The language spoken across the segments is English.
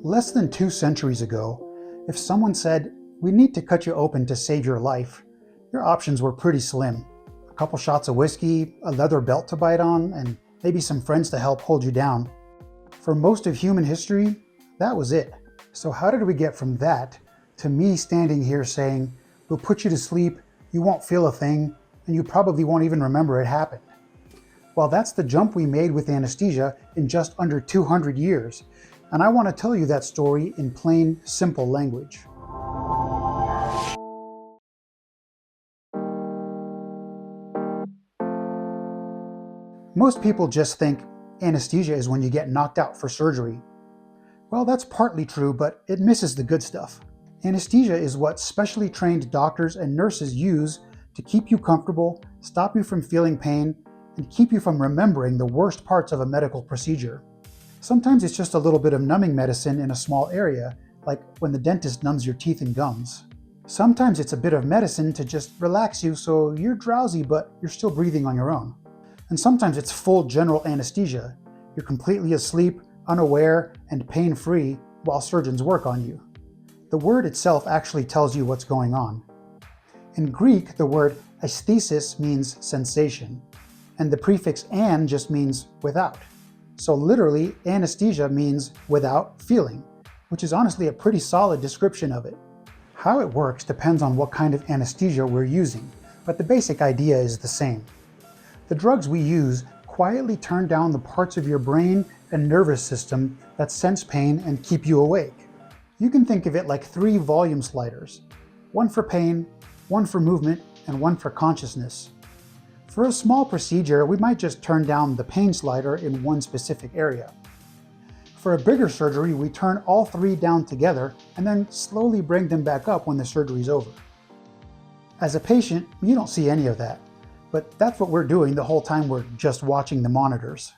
Less than 2 centuries ago, if someone said, "We need to cut you open to save your life," your options were pretty slim. A couple shots of whiskey, a leather belt to bite on, and maybe some friends to help hold you down. For most of human history, that was it. So how did we get from that to me standing here saying, "We'll put you to sleep, you won't feel a thing, and you probably won't even remember it happened"? Well, that's the jump we made with anesthesia in just under 200 years. And I want to tell you that story in plain, simple language. Most people just think anesthesia is when you get knocked out for surgery. Well, that's partly true, but it misses the good stuff. Anesthesia is what specially trained doctors and nurses use to keep you comfortable, stop you from feeling pain, and keep you from remembering the worst parts of a medical procedure. Sometimes it's just a little bit of numbing medicine in a small area, like when the dentist numbs your teeth and gums. Sometimes it's a bit of medicine to just relax you so you're drowsy but you're still breathing on your own. And sometimes it's full general anesthesia. You're completely asleep, unaware, and pain-free while surgeons work on you. The word itself actually tells you what's going on. In Greek, the word aesthesis means sensation, and the prefix "an" just means without. So literally, anesthesia means without feeling, which is honestly a pretty solid description of it. How it works depends on what kind of anesthesia we're using, but the basic idea is the same. The drugs we use quietly turn down the parts of your brain and nervous system that sense pain and keep you awake. You can think of it like 3 volume sliders, one for pain, one for movement, and one for consciousness. For a small procedure, we might just turn down the pain slider in one specific area. For a bigger surgery, we turn all 3 down together and then slowly bring them back up when the surgery's over. As a patient, you don't see any of that, but that's what we're doing the whole time we're just watching the monitors.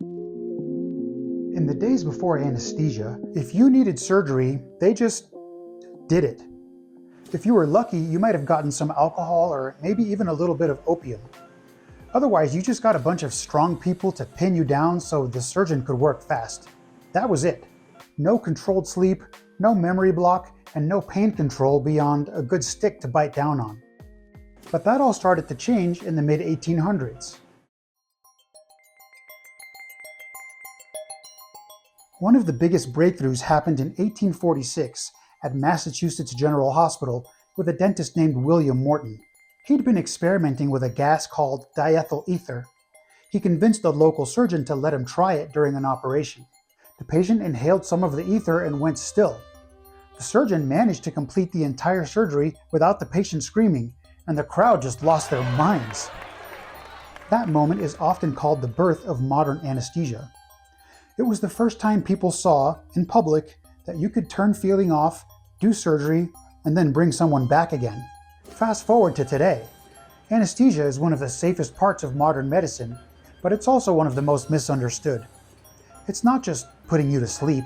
In the days before anesthesia, if you needed surgery, they just did it. If you were lucky, you might have gotten some alcohol or maybe even a little bit of opium. Otherwise, you just got a bunch of strong people to pin you down so the surgeon could work fast. That was it. No controlled sleep, no memory block, and no pain control beyond a good stick to bite down on. But that all started to change in the mid-1800s. One of the biggest breakthroughs happened in 1846 at Massachusetts General Hospital with a dentist named William Morton. He'd been experimenting with a gas called diethyl ether. He convinced a local surgeon to let him try it during an operation. The patient inhaled some of the ether and went still. The surgeon managed to complete the entire surgery without the patient screaming, and the crowd just lost their minds. That moment is often called the birth of modern anesthesia. It was the first time people saw, in public, that you could turn feeling off, do surgery, and then bring someone back again. Fast forward to today. Anesthesia is one of the safest parts of modern medicine, but it's also one of the most misunderstood. It's not just putting you to sleep.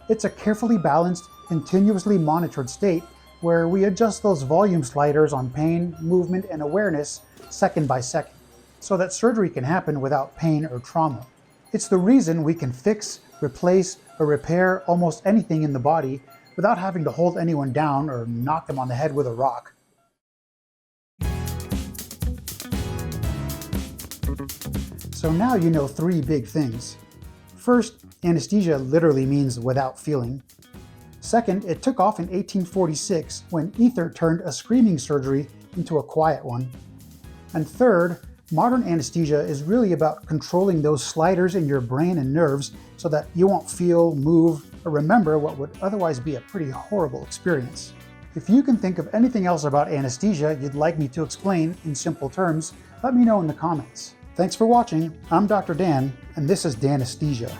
It's a carefully balanced, continuously monitored state where we adjust those volume sliders on pain, movement, and awareness second by second, so that surgery can happen without pain or trauma. It's the reason we can fix, replace, or repair almost anything in the body without having to hold anyone down or knock them on the head with a rock. So now you know 3 big things. First, anesthesia literally means without feeling. Second, it took off in 1846 when ether turned a screaming surgery into a quiet one. And third, modern anesthesia is really about controlling those sliders in your brain and nerves so that you won't feel, move, or remember what would otherwise be a pretty horrible experience. If you can think of anything else about anesthesia you'd like me to explain in simple terms, let me know in the comments. Thanks for watching. I'm Dr. Dan, and this is Danesthesia.